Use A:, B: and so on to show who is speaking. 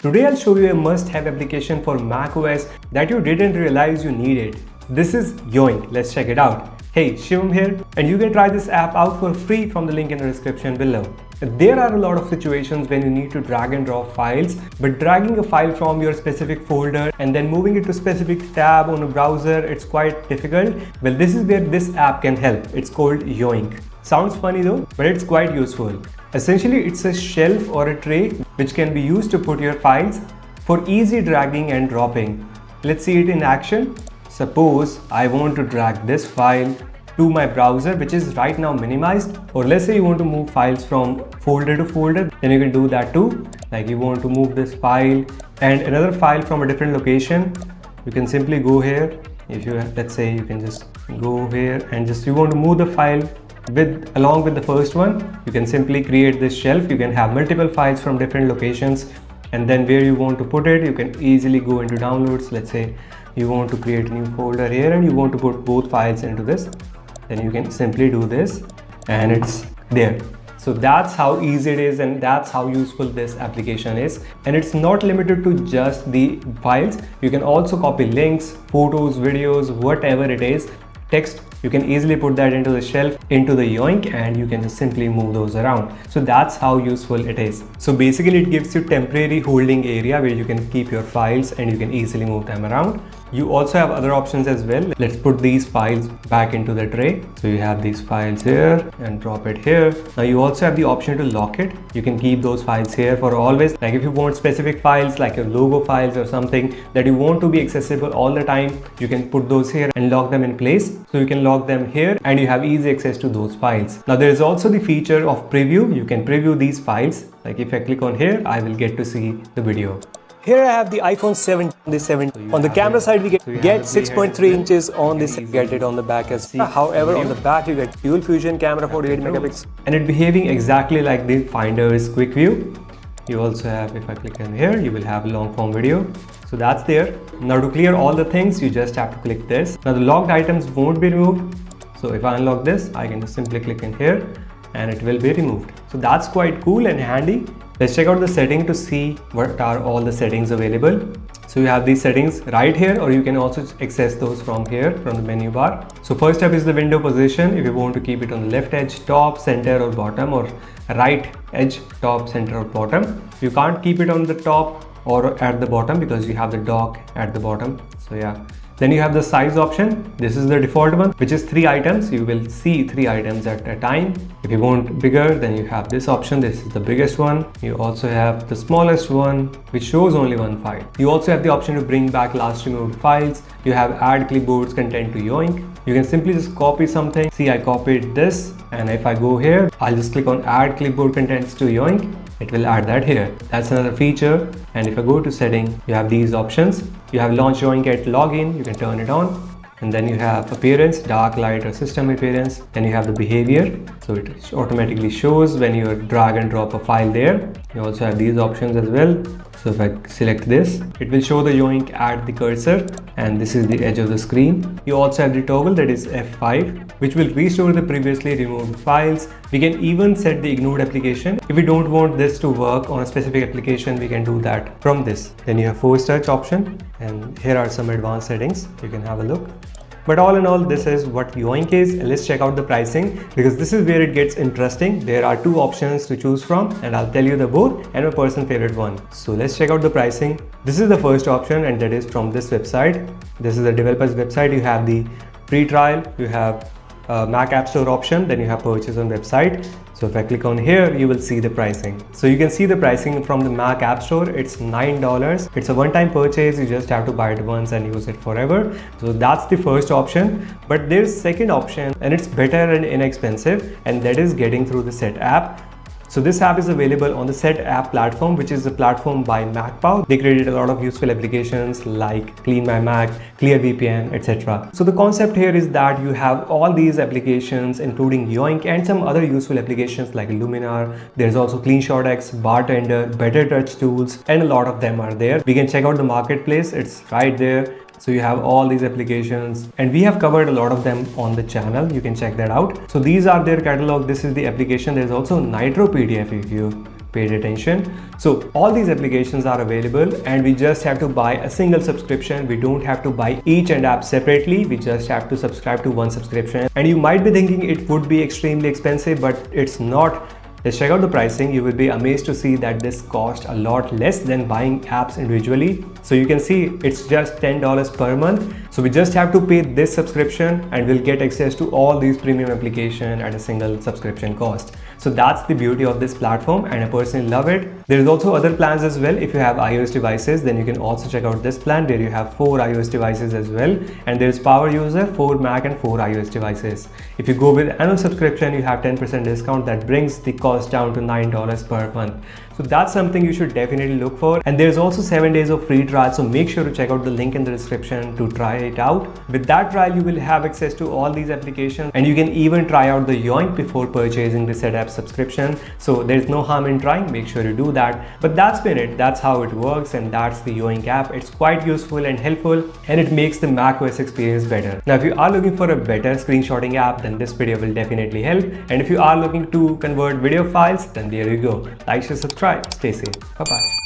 A: Today I'll show you a must-have application for macOS that you didn't realize you needed. This is Yoink. Let's check it out. Hey, Shivam here, and you can try this app out for free from the link in the description below. There are a lot of situations when you need to drag and drop files, but dragging a file from your specific folder and then moving it to a specific tab on a browser, it's quite difficult. Well, this is where this app can help. It's called Yoink. Sounds funny though, but it's quite useful. Essentially, it's a shelf or a tray which can be used to put your files for easy dragging and dropping. Let's see it in action. Suppose I want to drag this file to my browser, which is right now minimized, or let's say you want to move files from folder to folder, then you can do that too. Like you want to move this file and another file from a different location, you can simply go here. If you let's say you can just go here and just you want to move the file along with the first one, you can simply create this shelf. You can have multiple files from different locations, and then where you want to put it, you can easily go into downloads. Let's say you want to create a new folder here and you want to put both files into this, then you can simply do this and it's there. So that's how easy it is, and that's how useful this application is. And it's not limited to just the files. You can also copy links, photos, videos, whatever it is, text. You can easily put that into the shelf, into the Yoink, and you can just simply move those around. So that's how useful it is. So basically it gives you temporary holding area where you can keep your files and you can easily move them around. You also have other options as well. Let's put these files back into the tray. So you have these files here and drop it here. Now you also have the option to lock it. You can keep those files here for always. Like if you want specific files like your logo files or something that you want to be accessible all the time, you can put those here and lock them in place. So you can lock them here and you have easy access to those files. Now there is also the feature of preview. You can preview these files. Like if I click on here, I will get to see the video. Here I have the iPhone 7, on the camera side we get 6.3 inches on this, get it on the back as well. However, on the back you get dual fusion camera 48 megapixels and it behaving exactly like the Finder's quick view. You also have, if I click on here, you will have a long form video. So that's there. Now to clear all the things, you just have to click this. Now the locked items won't be removed. So if I unlock this, I can just simply click in here and it will be removed. So that's quite cool and handy. Let's check out the setting to see what are all the settings available. So you have these settings right here, or you can also access those from here, from the menu bar. So first up is the window position. If you want to keep it on the left edge, top, center or bottom, or right edge, top, center or bottom. You can't keep it on the top or at the bottom because you have the dock at the bottom. So yeah. Then you have the size option. This is the default one, which is 3 items. You will see 3 items at a time. If you want bigger, then you have this option. This is the biggest one. You also have the smallest one, which shows only 1 file. You also have the option to bring back last removed files. You have add clipboards content to Yoink. You can simply just copy something. See, I copied this, and if I go here, I'll just click on add clipboard contents to Yoink. It will add that here. That's another feature. And if I go to setting, you have these options. You have launch Yoink at login. You can turn it on. And then you have appearance, dark, light or system appearance. Then you have the behavior. So it automatically shows when you drag and drop a file there. You also have these options as well. So if I select this, it will show the Yoink at the cursor, and this is the edge of the screen. You also have the toggle, that is F5, which will restore the previously removed files. We can even set the ignored application. If we don't want this to work on a specific application, we can do that from this. Then you have force touch option, and here are some advanced settings. You can have a look. But all in all, this is what Yoink is. Let's check out the pricing, because this is where it gets interesting. There are 2 options to choose from, and I'll tell you the both and my personal favorite one. So let's check out the pricing. This is the first option, and that is from this website. This is the developer's website. You have the free trial, you have Mac App Store option, then you have purchase on website. So if I click on here, you will see the pricing. So you can see the pricing from the Mac App Store. It's $9. It's a one-time purchase. You just have to buy it once and use it forever. So that's the first option. But there's second option, and it's better and inexpensive, and that is getting through the setapp. So this app is available on the setapp platform, which is a platform by MacPow. They created a lot of useful applications like Clean My Mac, Clear VPN, etc. So the concept here is that you have all these applications, including Yoink and some other useful applications like Luminar. There's also CleanShotX, Bartender, Better Touch Tools, and a lot of them are there. We can check out the marketplace. It's right there. So you have all these applications, and we have covered a lot of them on the channel. You can check that out. So these are their catalog. This is the application. There's also Nitro PDF if you paid attention. So all these applications are available and we just have to buy a single subscription. We don't have to buy each and app separately. We just have to subscribe to one subscription. And you might be thinking it would be extremely expensive, but it's not. Let's check out the pricing. You will be amazed to see that this costs a lot less than buying apps individually. So you can see it's just $10 per month. So we just have to pay this subscription and we'll get access to all these premium applications at a single subscription cost. So that's the beauty of this platform and I personally love it. There's also other plans as well. If you have iOS devices, then you can also check out this plan where you have 4 iOS devices as well. And there's power user, 4 Mac and 4 iOS devices. If you go with annual subscription, you have 10% discount that brings the cost down to $9 per month. So that's something you should definitely look for. And there's also 7 days of free trial. So make sure to check out the link in the description to try it out. With that trial, you will have access to all these applications and you can even try out the Yoink before purchasing the setapp subscription. So there's no harm in trying. Make sure to do that. But that's been it. That's how it works. And that's the Yoink app. It's quite useful and helpful and it makes the macOS experience better. Now, if you are looking for a better screenshotting app, then this video will definitely help. And if you are looking to convert video files, then there you go. Like, share, subscribe. Stay safe. Bye-bye.